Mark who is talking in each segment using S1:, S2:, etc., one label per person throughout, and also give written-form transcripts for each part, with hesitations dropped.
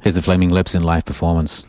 S1: Here's the Flaming Lips in live performance.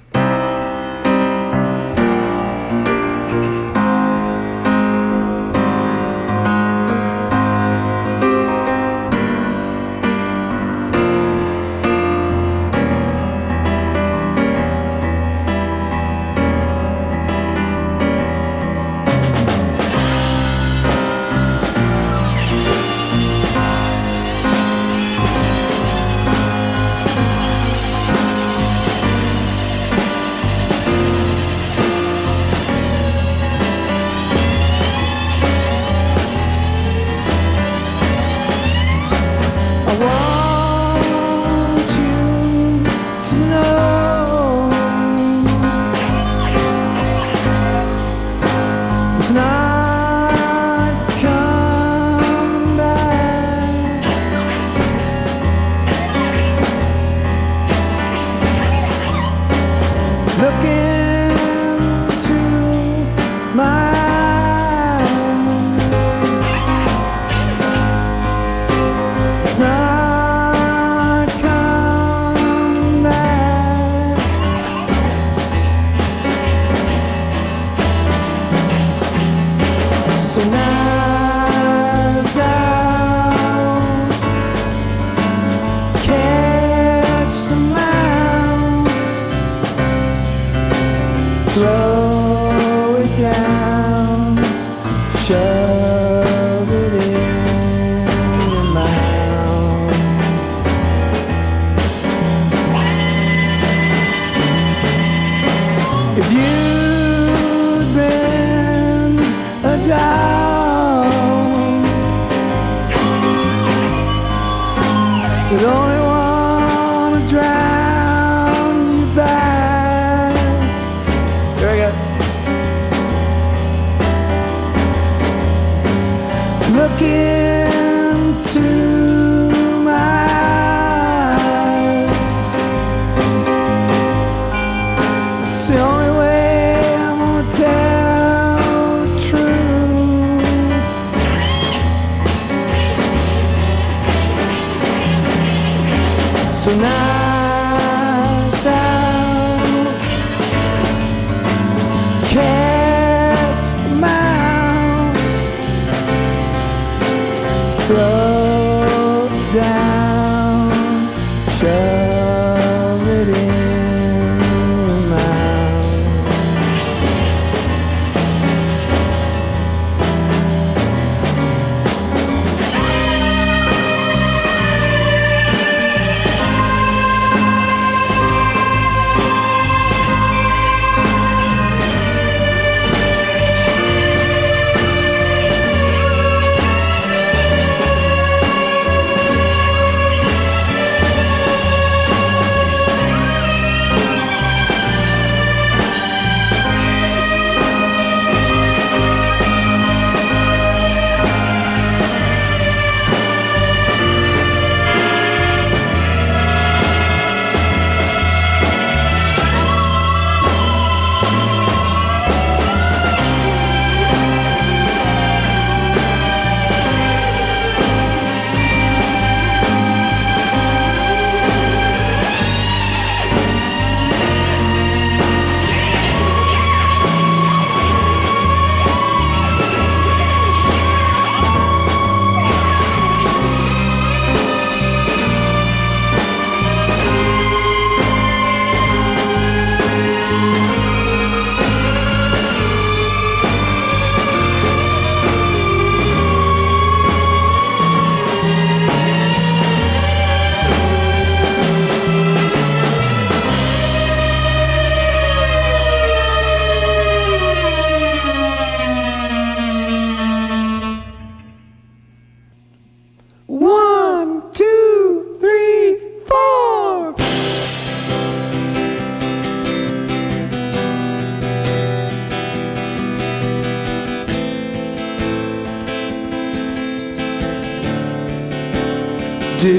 S2: Do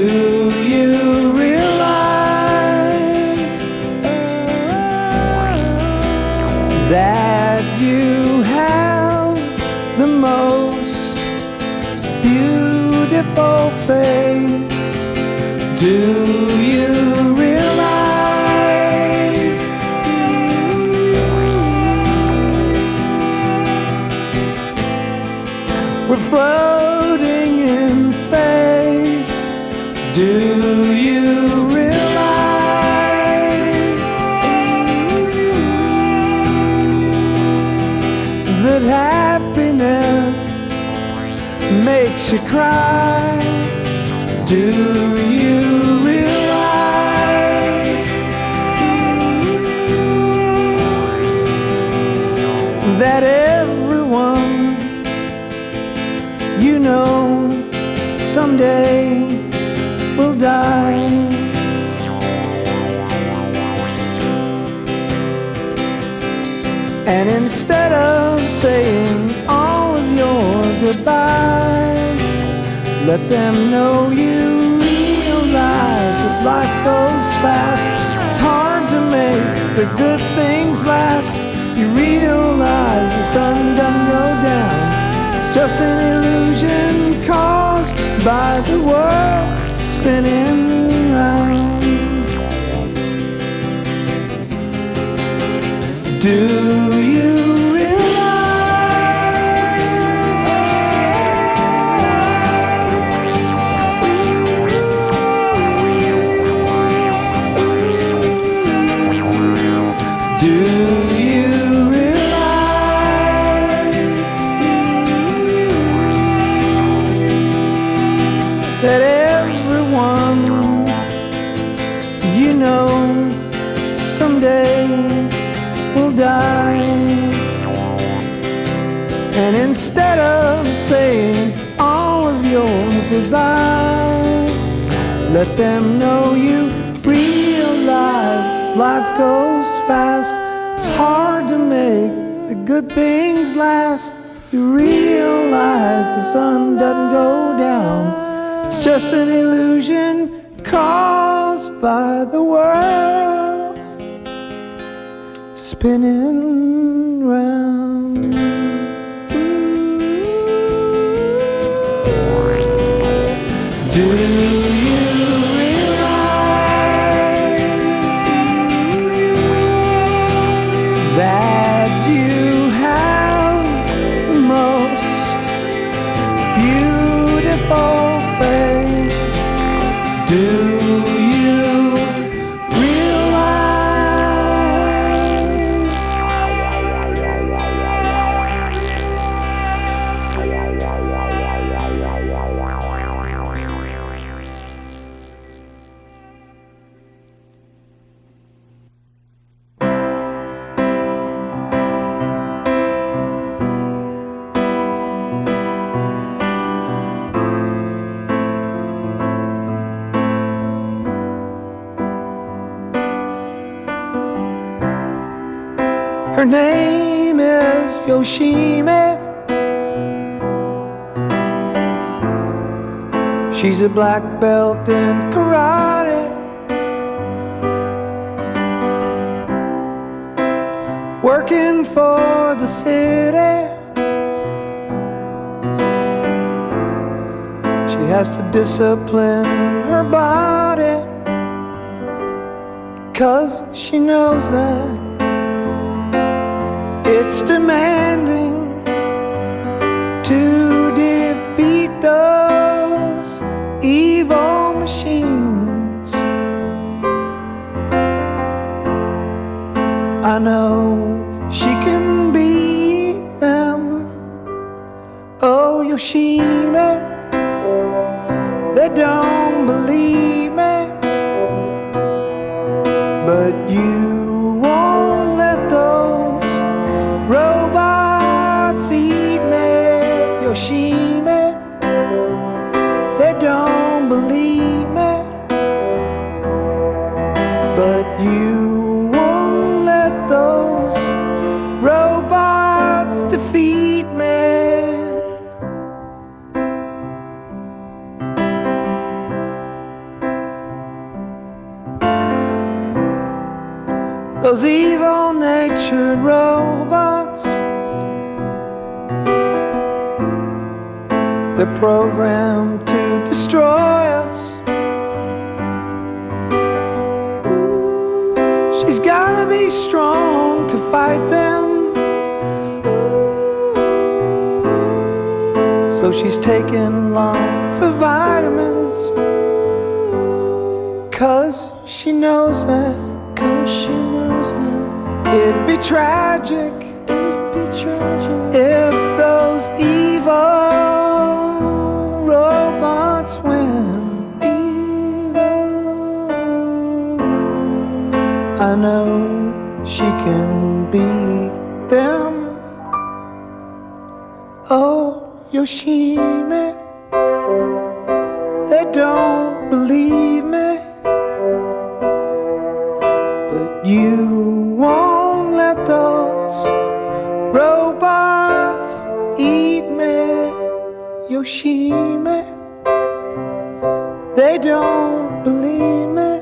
S2: you realize that you have the most beautiful face? Do you realize to cry. Do you realize that everyone you know someday will die? And instead of saying all of your goodbyes, let them know you realize that life goes fast. It's hard to make the good things last. You realize the sun doesn't go down. It's just an illusion caused by the world spinning round. Do you realize Do you realize that everyone you know someday will die? And instead of saying all of your goodbyes, let them know you realize life goes fast. It's hard to make the good things last. You realize the sun doesn't go down. It's just an illusion caused by the world spinning round. Do you realize that you have the most beautiful face? Do you Her name is Yoshimi. She's a black belt in karate. Working for the city. She has to discipline her body, 'cause she knows that it's demanding to defeat those evil machines. I know she can beat them. Oh, Yoshimi, they don't believe me, but you won't let those robots eat me, Yoshimi. They don't believe me, but you won't let those robots defeat me. Those evil-natured robots, they're programmed to destroy us. She's gotta be strong to fight them. So she's taking lots of vitamins, 'cause she knows that. It'd be tragic if those evil I know she can beat them. Oh, Yoshimi, they don't believe me, but you won't let those robots eat me, Yoshimi. They don't believe me,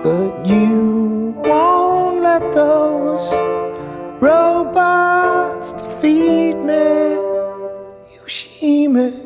S2: but you won't let those robots defeat me, Yoshimi.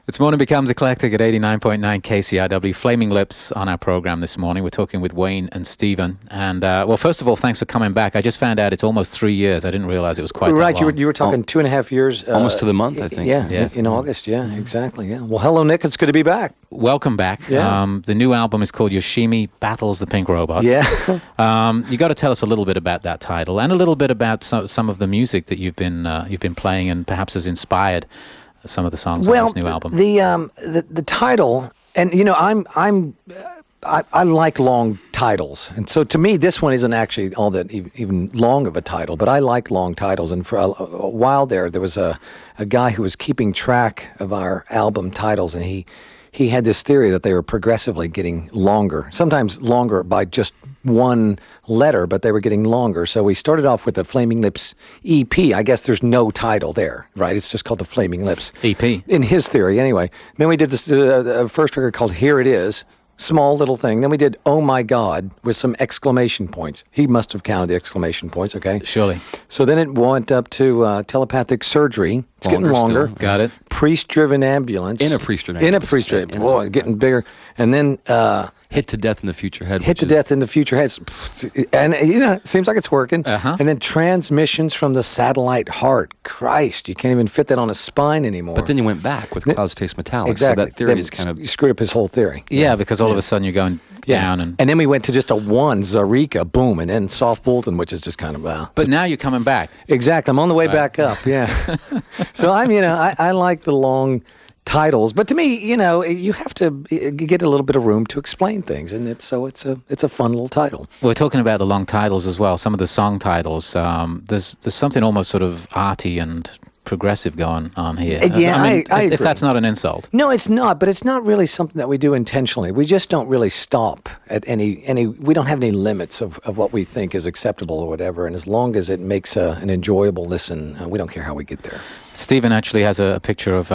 S1: It's Morning Becomes Eclectic at 89.9 KCRW. Flaming Lips on our program this morning. We're talking with Wayne and Stephen. And, well, first of all, thanks for coming back. I just found out it's almost 3 years. I didn't realize it was quite that long.
S3: You were talking 2.5 years.
S4: Almost to the month, I think.
S3: Yeah. In August, exactly, yeah. Well, hello, Nick. It's good to be back.
S1: Welcome back.
S3: Yeah.
S1: The new album is called Yoshimi Battles the Pink Robots.
S3: Yeah.
S1: You got to tell us a little bit about that title and a little bit about some of the music that you've been playing and perhaps has inspired some of the songs on this new album.
S3: The title, and you know, I like long titles, and so to me, this one isn't actually all that even long of a title, but I like long titles. And for a while there was a guy who was keeping track of our album titles, and he had this theory that they were progressively getting longer, sometimes longer by just one letter, but they were getting longer. So we started off with the Flaming Lips EP. I guess there's no title there, right? It's just called the Flaming Lips
S1: EP.
S3: In his theory, anyway. Then we did this first record called Here It Is, small little thing. Then we did Oh My God with some exclamation points. He must have counted the exclamation points, okay?
S1: Surely.
S3: So then it went up to Telepathic Surgery. It's getting longer.
S4: Still.
S1: Got it.
S3: Priest-Driven Ambulance.
S4: In a priest-driven
S3: In a
S4: ambulance.
S3: priest-driven. Boy, getting bigger. And then...
S4: Hit to Death in the Future Head.
S3: Hit to Death in the Future Heads. And, you know, it seems like it's working.
S1: Uh-huh.
S3: And then Transmissions from the Satellite Heart. Christ, you can't even fit that on a spine anymore.
S4: But then you went back with Clouds Taste Metallic.
S3: Exactly.
S4: So that theory
S3: Then
S4: is kind of...
S3: You screwed up his whole theory.
S1: Yeah, because all of a sudden you're going down. And
S3: then we went to just a one, Zarika, boom, and then Soft Bulletin, which is just kind of...
S1: But now you're coming back.
S3: Exactly. I'm on the way back up, yeah. So I like the long titles, but to me, you know, you have to get a little bit of room to explain things, and it's a fun little title.
S1: We're talking about the long titles as well. Some of the song titles. There's something almost sort of arty and progressive going on here.
S3: Yeah,
S1: I mean,
S3: I
S1: if
S3: agree.
S1: that's not an insult.
S3: No, it's not, but it's not really something that we do intentionally. We just don't really stop at any we don't have any limits of what we think is acceptable or whatever, and as long as it makes an enjoyable listen, we don't care how we get there.
S1: Stephen actually has a picture of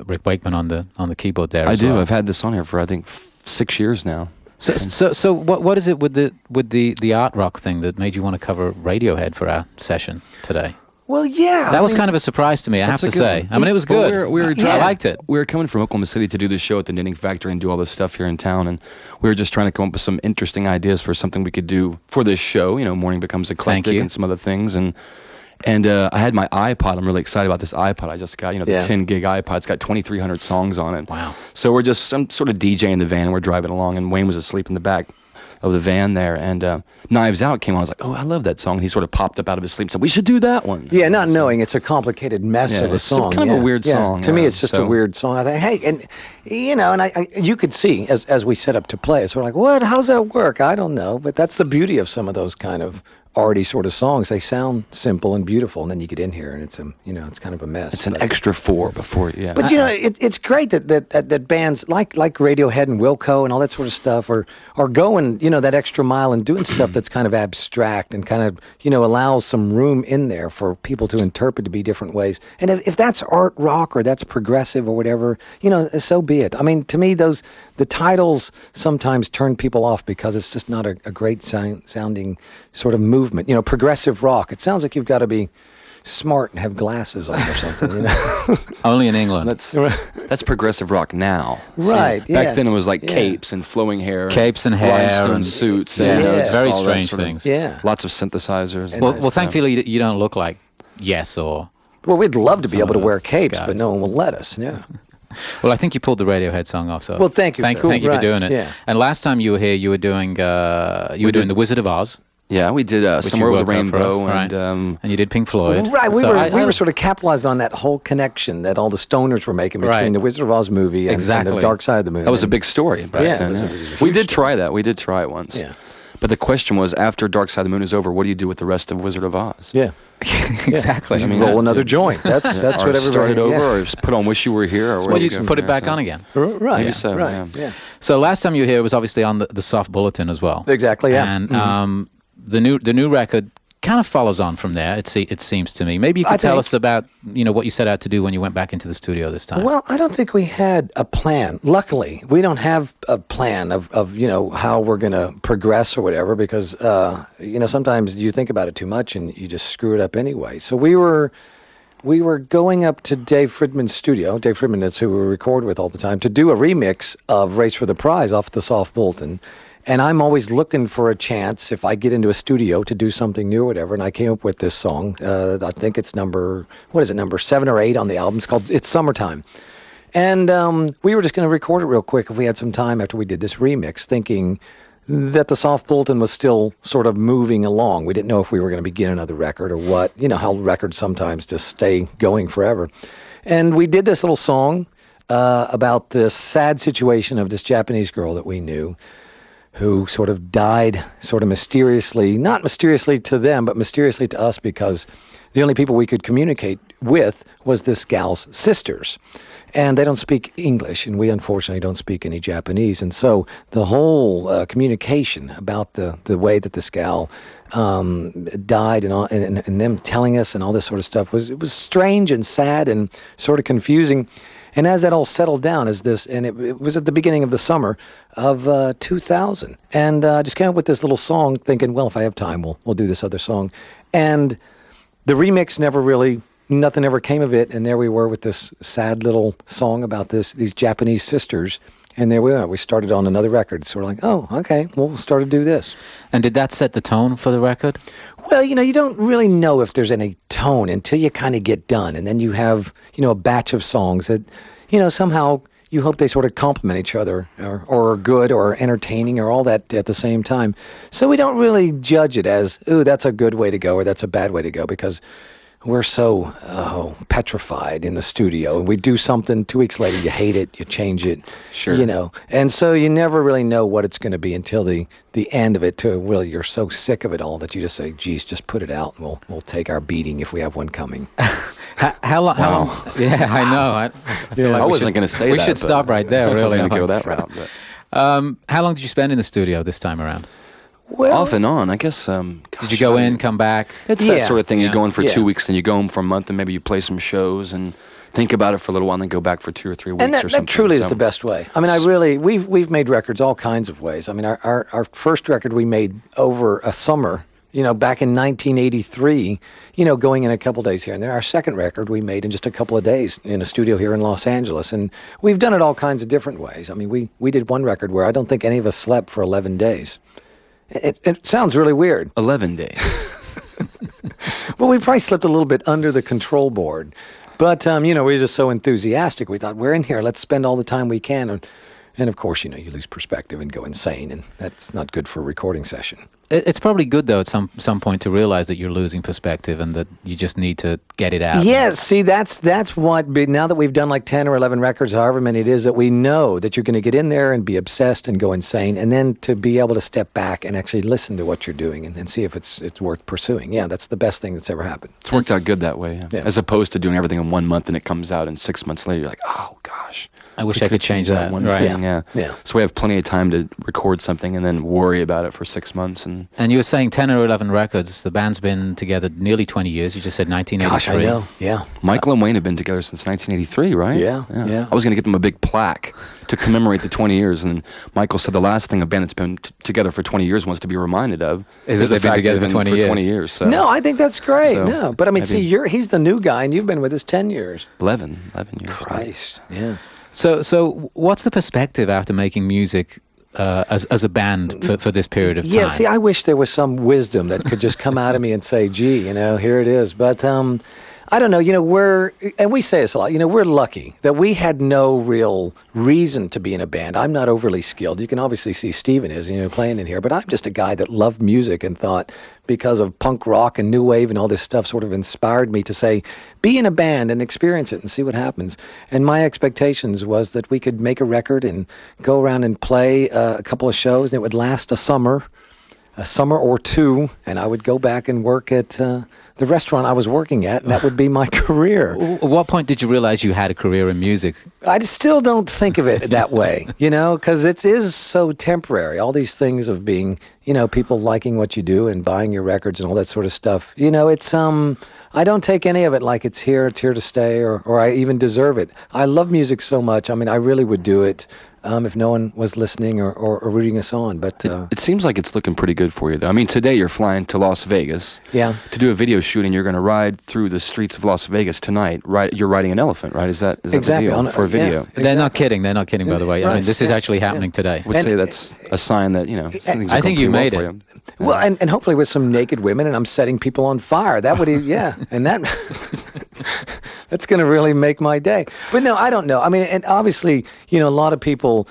S1: Rick Wakeman on the keyboard there.
S4: I do.
S1: Well.
S4: I've had this on here for, I think, 6 years now.
S1: So what is it with the art rock thing that made you want to cover Radiohead for our session today?
S3: Well, yeah.
S1: That was kind of a surprise to me, I have to say. I mean, it was
S4: Well,
S1: good.
S4: we were
S1: I liked it.
S4: We were coming from Oklahoma City to do this show at the Knitting Factory and do all this stuff here in town, and we were just trying to come up with some interesting ideas for something we could do for this show. You know, Morning Becomes Eclectic and some other things, and I had my iPod. I'm really excited about this iPod I just got. You know, the 10 gig iPod. It's got 2,300 songs on it.
S1: Wow.
S4: So we're just some sort of DJ in the van, and we're driving along, and Wayne was asleep in the back of the van there, and Knives Out came on. I was like, oh, I love that song. He sort of popped up out of his sleep and said, we should do that one.
S3: Yeah, not knowing it's a complicated mess of a
S4: it's
S3: song.
S4: kind of a weird song.
S3: To me, it's just a weird song. I think, hey, and you know, and I you could see as we set up to play, so we're like, what? How's that work? I don't know, but that's the beauty of some of those kind of arty sort of songs. They sound simple and beautiful, and then you get in here and it's it's kind of a mess.
S4: It's an extra 4 before, yeah.
S3: But you know, it's great that bands like Radiohead and Wilco and all that sort of stuff are going, you know, that extra mile and doing stuff that's kind of abstract and kind of, you know, allows some room in there for people to interpret to be different ways. And if that's art rock or that's progressive or whatever, you know, so be it. I mean, to me, the titles sometimes turn people off because it's just not a great sounding sort of movement. You know, progressive rock. It sounds like you've got to be smart and have glasses on or something, you know.
S1: Only in England.
S4: That's progressive rock now.
S3: Right.
S4: See, back then it was like capes and flowing hair.
S1: Capes and hair.
S4: Rhinestone
S1: and
S4: suits.
S3: Yeah.
S4: And,
S3: Yeah.
S1: Very
S4: all that
S1: strange
S4: sort of-
S1: things.
S3: Yeah.
S4: Lots of synthesizers.
S1: Well, thankfully you don't look like Yes or
S3: Well, we'd love to be
S1: Some
S3: able to
S1: of
S3: wear
S1: those
S3: capes,
S1: guys.
S3: but no one will let us. Yeah.
S1: Well, I think you pulled the Radiohead song off. So
S3: Well, thank you,
S1: Thank
S3: sir.
S1: you for
S3: Right,
S1: doing it.
S3: yeah.
S1: And last time you were here, you were doing The Wizard of Oz.
S4: Yeah, we did
S1: which
S4: Somewhere
S1: you
S4: Over the
S1: worked out for us,
S4: Rainbow,
S1: right.
S4: and
S1: And you did Pink Floyd.
S3: Right, we
S1: So
S3: were sort of capitalized on that whole connection that all the stoners were making between
S1: Right.
S3: the Wizard of Oz movie and
S1: Exactly.
S3: the Dark Side of the Moon.
S4: that was a
S3: And-
S4: big story back
S3: Yeah,
S4: then.
S3: it was a
S4: We
S3: huge
S4: did
S3: story.
S4: try that. We did try it once.
S3: Yeah.
S4: But the question was, after Dark Side of the Moon is over, what do you do with the rest of Wizard of Oz?
S3: Yeah.
S1: Exactly.
S3: I
S1: I
S3: mean,
S1: mean,
S3: roll another joint. That's
S4: Or
S3: what everybody
S4: start it over,
S3: yeah.
S4: or just put on Wish You Were Here, or
S1: well,
S4: where
S1: you
S4: do go
S1: put
S4: from
S1: it back
S4: there?
S1: on again.
S3: Right.
S4: Maybe so,
S3: Right.
S4: yeah.
S1: So last time you were here was obviously on the Soft Bulletin as well.
S3: Exactly, yeah.
S1: And the new record kind of follows on from there. It seems to me. Maybe you
S3: I
S1: could tell
S3: think-
S1: us about what you set out to do when you went back into the studio this time.
S3: Well, I don't think we had a plan. Luckily, we don't have a plan of how we're going to progress or whatever because, sometimes you think about it too much and you just screw it up anyway. So we were going up to Dave Fridman's studio. Dave Fridman is who we record with all the time to do a remix of Race for the Prize off the Soft Bulletin. And I'm always looking for a chance if I get into a studio to do something new or whatever. And I came up with this song. I think it's number 7 or 8 on the album. It's called It's Summertime. And we were just going to record it real quick if we had some time after we did this remix, thinking that the Soft Bulletin was still sort of moving along. We didn't know if we were going to begin another record or what. You know how records sometimes just stay going forever. And we did this little song about this sad situation of this Japanese girl that we knew who sort of died sort of mysteriously, not mysteriously to them, but mysteriously to us because the only people we could communicate with was this gal's sisters. And they don't speak English, and we unfortunately don't speak any Japanese. And so the whole communication about the way that this gal died and them telling us and all this sort of stuff was strange and sad and sort of confusing. And as that all settled down, it was at the beginning of the summer of 2000, and I just came up with this little song, thinking, well, if I have time, we'll do this other song. And the remix nothing ever came of it, and there we were with this sad little song about these Japanese sisters, and there we are. We started on another record, sort of like, oh, okay, well, we'll start to do this.
S1: And did that set the tone for the record?
S3: Well, you don't really know if there's any tone until you kind of get done. And then you have, a batch of songs that, somehow you hope they sort of complement each other or are good or entertaining or all that at the same time. So we don't really judge it as, ooh, that's a good way to go or that's a bad way to go because we're so petrified in the studio. And we do something, 2 weeks later, you hate it, you change it.
S4: Sure.
S3: And so you never really know what it's going to be until the end of it. To really, you're so sick of it all that you just say, geez, just put it out and we'll take our beating if we have one coming.
S1: How long? Yeah, I know. I feel like
S4: I
S1: we
S4: wasn't
S1: should-
S4: going to say
S1: we
S4: that.
S1: should
S4: but
S1: stop right there,
S4: I
S1: really.
S4: wasn't going to go that route. But.
S1: How long did you spend in the studio this time around?
S3: Well,
S4: Off and on, I guess.
S1: Did you go in, come back?
S4: It's
S3: Yeah.
S4: that sort of thing.
S1: Yeah.
S4: You go in for
S3: Yeah.
S4: 2 weeks, and you go home for a month, and maybe you play some shows and think about it for a little while, and then go back for 2 or 3 weeks
S3: and
S4: or
S3: that
S4: something.
S3: truly is
S4: So-
S3: the best way. I mean, we've made records all kinds of ways. I mean, our first record we made over a summer, back in 1983, going in a couple days here and there. Our second record we made in just a couple of days in a studio here in Los Angeles. And we've done it all kinds of different ways. I mean, we did one record where I don't think any of us slept for 11 days. It sounds really weird.
S4: 11 days.
S3: Well, we probably slipped a little bit under the control board. But, we were just so enthusiastic. We thought, we're in here. Let's spend all the time we can. And of course, you lose perspective and go insane. And that's not good for a recording session.
S1: It's probably good, though, at some point to realize that you're losing perspective and that you just need to get it out.
S3: Yes, see, that's what, now that we've done like 10 or 11 records, however many it is, that we know that you're going to get in there and be obsessed and go insane, and then to be able to step back and actually listen to what you're doing and see if it's worth pursuing. Yeah, that's the best thing that's ever happened.
S4: It's worked out good that way,
S3: Yeah.
S4: as opposed to doing everything in 1 month and it comes out and 6 months later you're like, oh gosh.
S1: I wish I could change that.
S4: one
S1: Right.
S4: thing. Yeah.
S3: Yeah.
S4: So we have plenty of time to record something and then worry about it for 6 months. And
S1: And you were saying 10 or 11 records. The band's been together nearly 20 years. You just said 1983.
S3: Gosh, I know. Yeah.
S4: Michael and Wayne have been together since 1983, right?
S3: Yeah.
S4: I was going to get them a big plaque to commemorate the 20 years, and Michael said the last thing a band that's been together for 20 years wants to be reminded of
S1: Is that
S4: the
S1: they've been
S4: fact
S1: together
S4: they've
S1: for 20 years.
S4: So
S3: No, I think that's great.
S4: So,
S3: No, but I mean,
S4: maybe-
S3: he's the new guy, and you've been with us 10 years.
S4: 11 years.
S3: Christ. Yeah.
S1: So what's the perspective after making music as a band for this period of time?
S3: Yeah, see, I wish there was some wisdom that could just come out of me and say, gee, here it is. But I don't know, and we say this a lot, we're lucky that we had no real reason to be in a band. I'm not overly skilled. You can obviously see Steven is, playing in here, but I'm just a guy that loved music and thought because of punk rock and new wave and all this stuff sort of inspired me to say, be in a band and experience it and see what happens. And my expectations was that we could make a record and go around and play a couple of shows, and it would last a summer or two, and I would go back and work at the restaurant I was working at, and that would be my career.
S1: At what point did you realize you had a career in music?
S3: I still don't think of it that way, because it is so temporary. All these things of being, people liking what you do and buying your records and all that sort of stuff. It's I don't take any of it like it's here to stay, or I even deserve it. I love music so much. I mean, I really would do it if no one was listening or rooting us on. But
S4: it seems like it's looking pretty good for you, though. I mean, today you're flying to Las Vegas to do a video shoot, and you're going to ride through the streets of Las Vegas tonight. You're riding an elephant, right? Is that
S3: exactly
S4: the deal for a video?
S3: Yeah, exactly.
S1: They're not kidding. They're not kidding, by the way.
S3: Right.
S1: I mean, this is actually happening today.
S4: I would say that's a sign that, things are
S1: I think you made it.
S4: you.
S3: Well, and hopefully with some naked women, and I'm setting people on fire. That would, and that that's going to really make my day. But no, I don't know. I mean, and obviously, a lot of people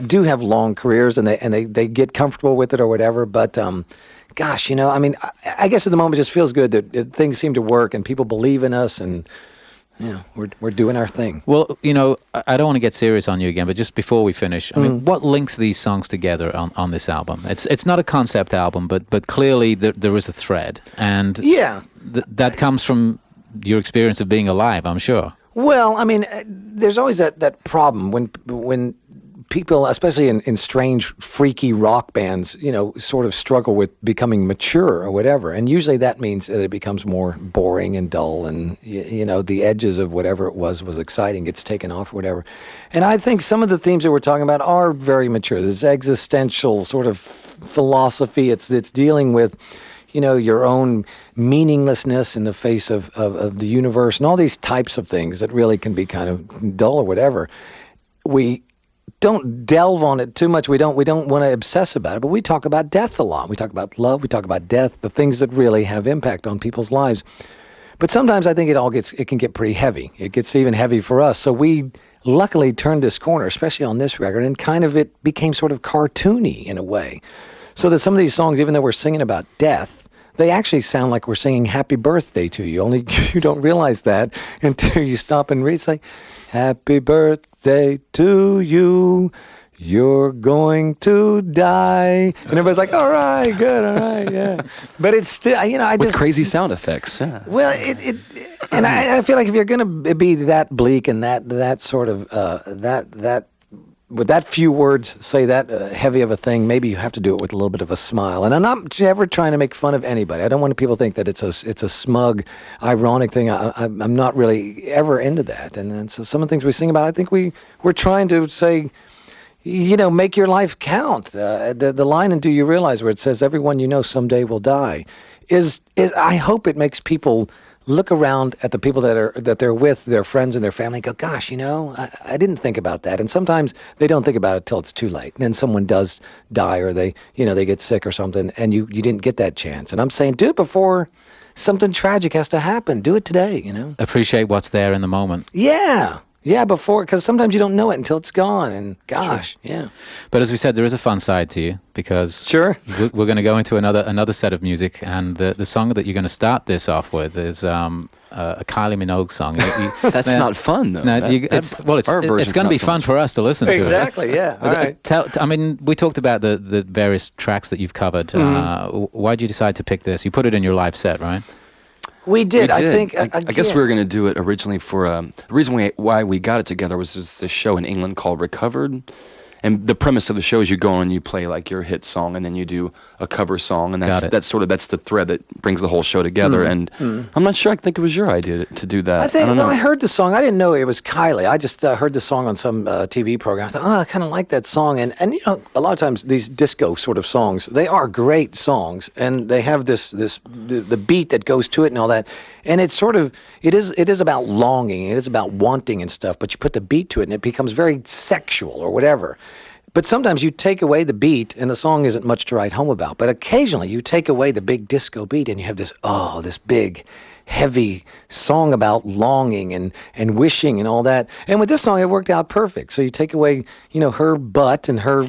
S3: do have long careers, and they get comfortable with it or whatever. But gosh, I mean, I guess at the moment it just feels good that things seem to work and people believe in us, and we're doing our thing.
S1: Well, I don't want to get serious on you again, but just before we finish, I mean, what links these songs together on this album? It's not a concept album, but clearly there is a thread, and that comes from your experience of being alive, I'm sure.
S3: Well, I mean, there's always that problem when people, especially in strange, freaky rock bands, sort of struggle with becoming mature or whatever. And usually that means that it becomes more boring and dull, and, the edges of whatever it was exciting gets taken off or whatever. And I think some of the themes that we're talking about are very mature. This existential sort of philosophy. It's dealing with, your own meaninglessness in the face of the universe and all these types of things that really can be kind of dull or whatever. We don't delve on it too much. We don't want to obsess about it, but we talk about death a lot. We talk about love. We talk about death, the things that really have impact on people's lives. But sometimes I think it can get pretty heavy. It gets even heavy for us. So we luckily turned this corner, especially on this record, and kind of it became sort of cartoony in a way. So that some of these songs, even though we're singing about death, they actually sound like we're singing happy birthday to you, only you don't realize that until you stop and read. It's like, happy birthday to you, you're going to die. And everybody's like, all right, good, all right, yeah. But it's still,
S4: With crazy sound effects, yeah.
S3: Well, and I feel like if you're going to be that bleak and that sort of, that with that few words say that heavy of a thing, maybe you have to do it with a little bit of a smile. And I'm not ever trying to make fun of anybody. I don't want people to think that it's a smug, ironic thing. I'm not really ever into that. And so some of the things we sing about, I think we're trying to say, make your life count. The line in Do You Realize, where it says, everyone you know someday will die, is I hope it makes people look around at the people that they're with, their friends and their family, and go, gosh, I didn't think about that. And sometimes they don't think about it till it's too late. And then someone does die, or they get sick or something, and you didn't get that chance. And I'm saying, do it before something tragic has to happen. Do it today,
S1: Appreciate what's there in the moment.
S3: Yeah, before, because sometimes you don't know it until it's gone, and gosh, yeah.
S1: But as we said, there is a fun side to you, because we're going to go into another set of music, and the song that you're going to start this off with is a Kylie Minogue song.
S4: That's not fun, though.
S1: It's going to be fun for us to listen to.
S3: Exactly, yeah. All right.
S1: We talked about the various tracks that you've covered. Why did you decide to pick this? You put it in your live set, right?
S3: We did. I think.
S4: I guess we were going to do it originally for the reason why we got it together was this show in England called Recovered, and the premise of the show is you go on and you play like your hit song, and then you do a cover song, and that's the thread that brings the whole show together. And I'm not sure. I think it was your idea to do that.
S3: I heard the song. I didn't know it was Kylie. I just heard the song on some TV program. I thought, I kind of like that song. And a lot of times these disco sort of songs, they are great songs, and they have the beat that goes to it and all that. And it's sort of, it is about longing, it is about wanting and stuff, but you put the beat to it and it becomes very sexual or whatever. But sometimes you take away the beat and the song isn't much to write home about. But occasionally you take away the big disco beat and you have this big, heavy song about longing and wishing and all that. And with this song, it worked out perfect. So you take away, her butt and her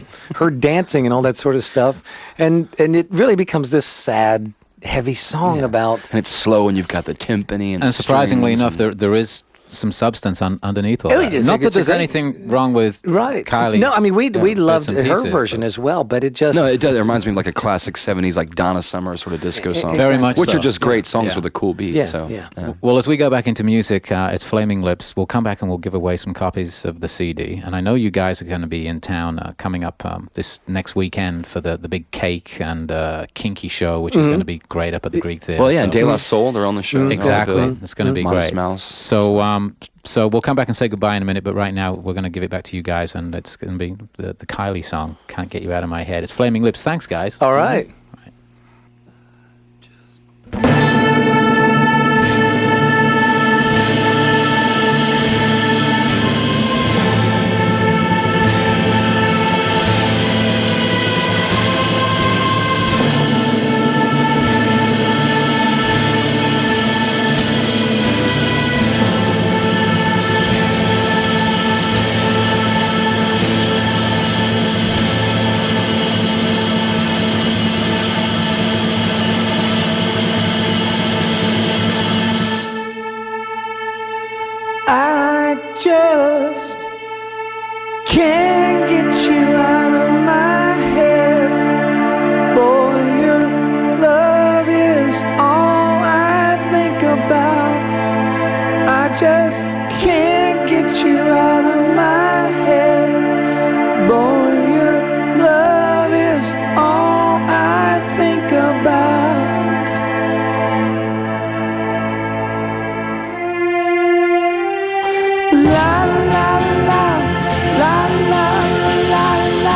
S3: dancing and all that sort of stuff, and it really becomes this sad, heavy song about.
S4: And it's slow, and you've got the timpani
S1: and surprisingly enough, there is some substance underneath all that. Not that there's anything wrong with Kylie's.
S3: No, I mean, we loved her version as well, but it just...
S4: No, it does. It reminds me of like a classic 70s, like Donna Summer sort of disco song.
S1: Very much
S4: Which
S1: so.
S4: are just great songs with a cool beat.
S1: Well, as we go back into music, it's Flaming Lips. We'll come back and we'll give away some copies of the CD. And I know you guys are going to be in town coming up this next weekend for the big Cake and Kinky show, which is going to be great up at the Greek Theatre.
S4: Well, yeah, and De La Soul, they're on the show.
S1: Exactly. It's going to be
S4: Modest
S1: great.
S4: Mouse.
S1: So we'll come back and say goodbye in a minute, but right now we're going to give it back to you guys, and it's going to be the Kylie song, Can't Get You Out of My Head. It's Flaming Lips. Thanks, guys.
S3: All right. Just can't get you out of my head. Boy, your love is all I think about. I just can't get you out of my head. Boy, your love is all I think about. La la la la la la la la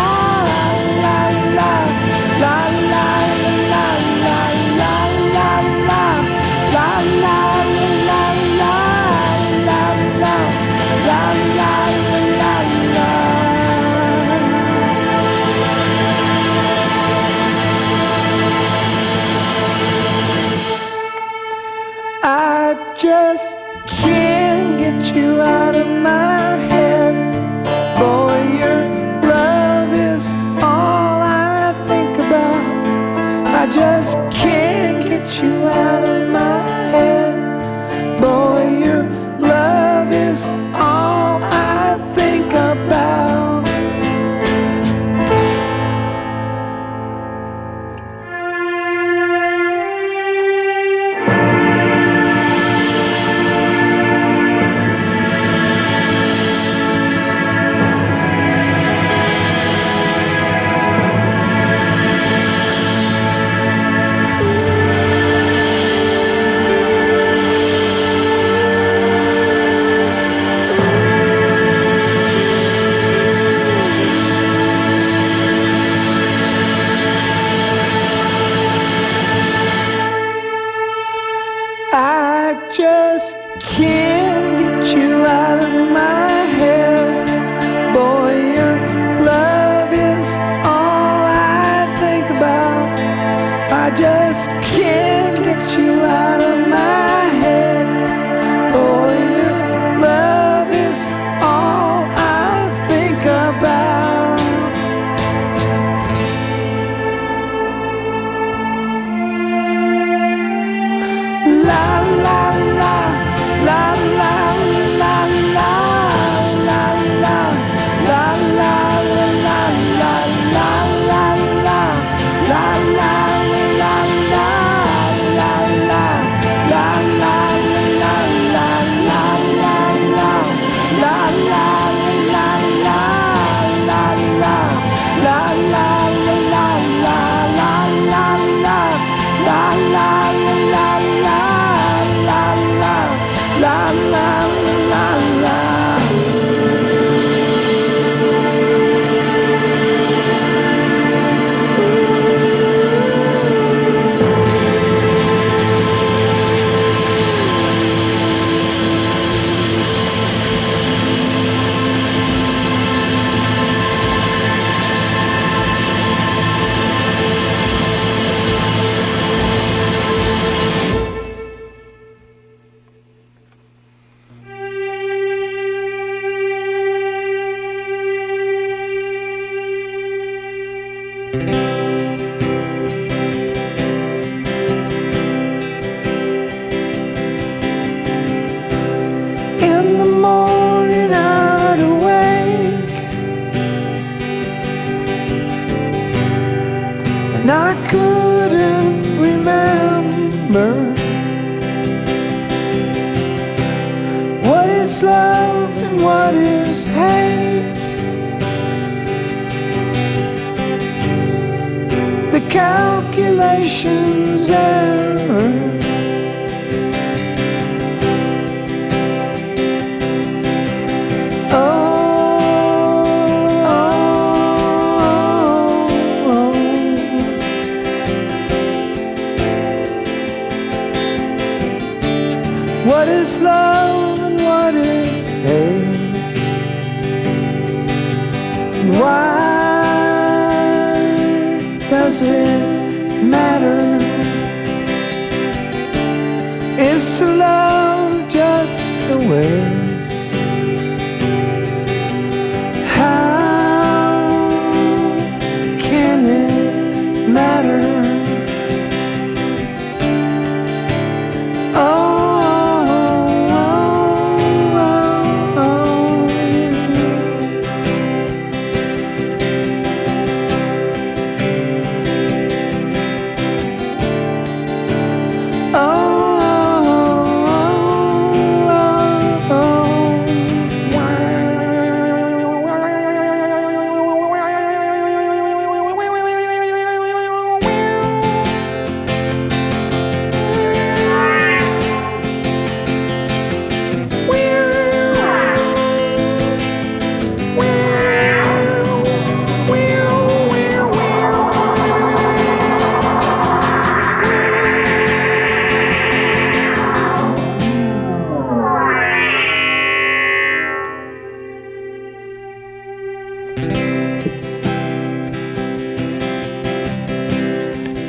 S3: la la la la I just can't get you out of my head. Boy, your love is all I think about. I just can't get you out of my head. Boy, your love is all I think about.
S2: generation's error. What is love and what is hate? Why does it matter? Is to love just a waste? How can it matter?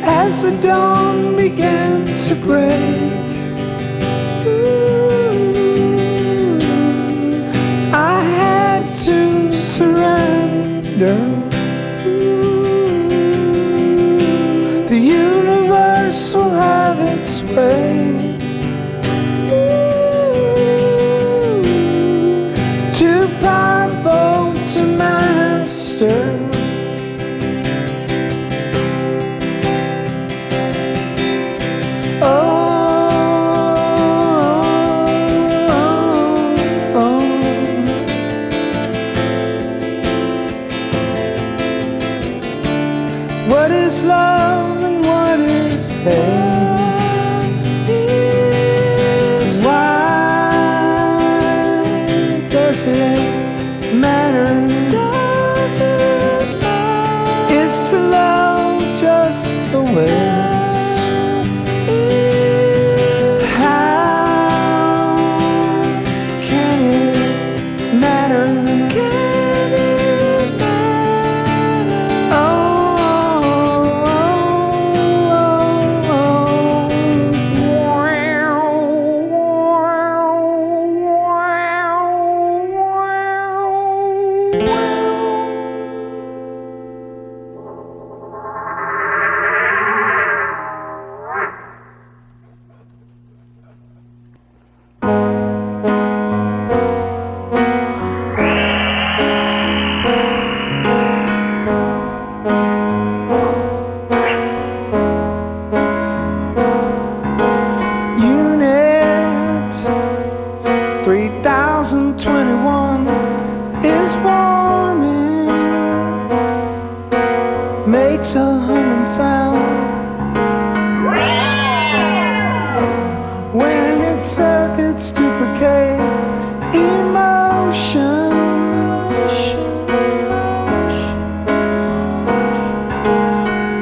S2: As the dawn began to break, I had to surrender. The universe will have its way. Too powerful to master. What is love and what is hate? Why does it matter? Is to love just a waste? How can it matter? Unit 3021 is warming, makes a humming sound when it circuits duplicate emotions.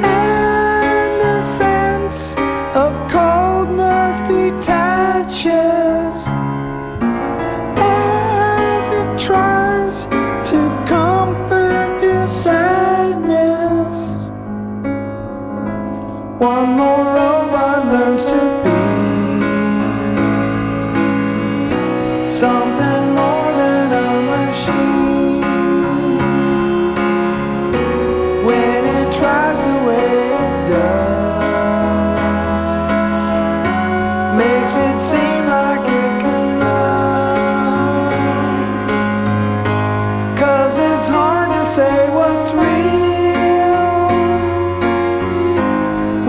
S2: And a sense of coldness detaches as it tries to comfort your sadness. One more robot learns to be something more than a machine. When it tries the way it does, makes it seem like it can lie. 'Cause it's hard to say what's real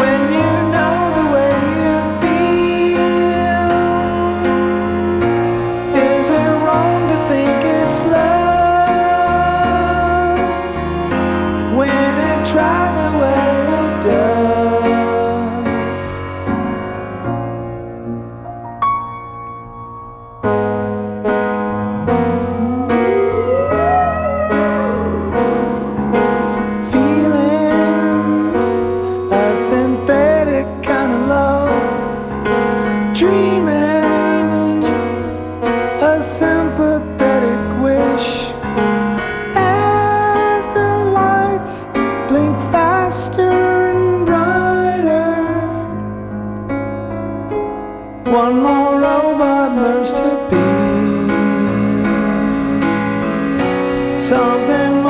S2: when you know the way you feel. Is it wrong to think it's love when it tries the way it does? something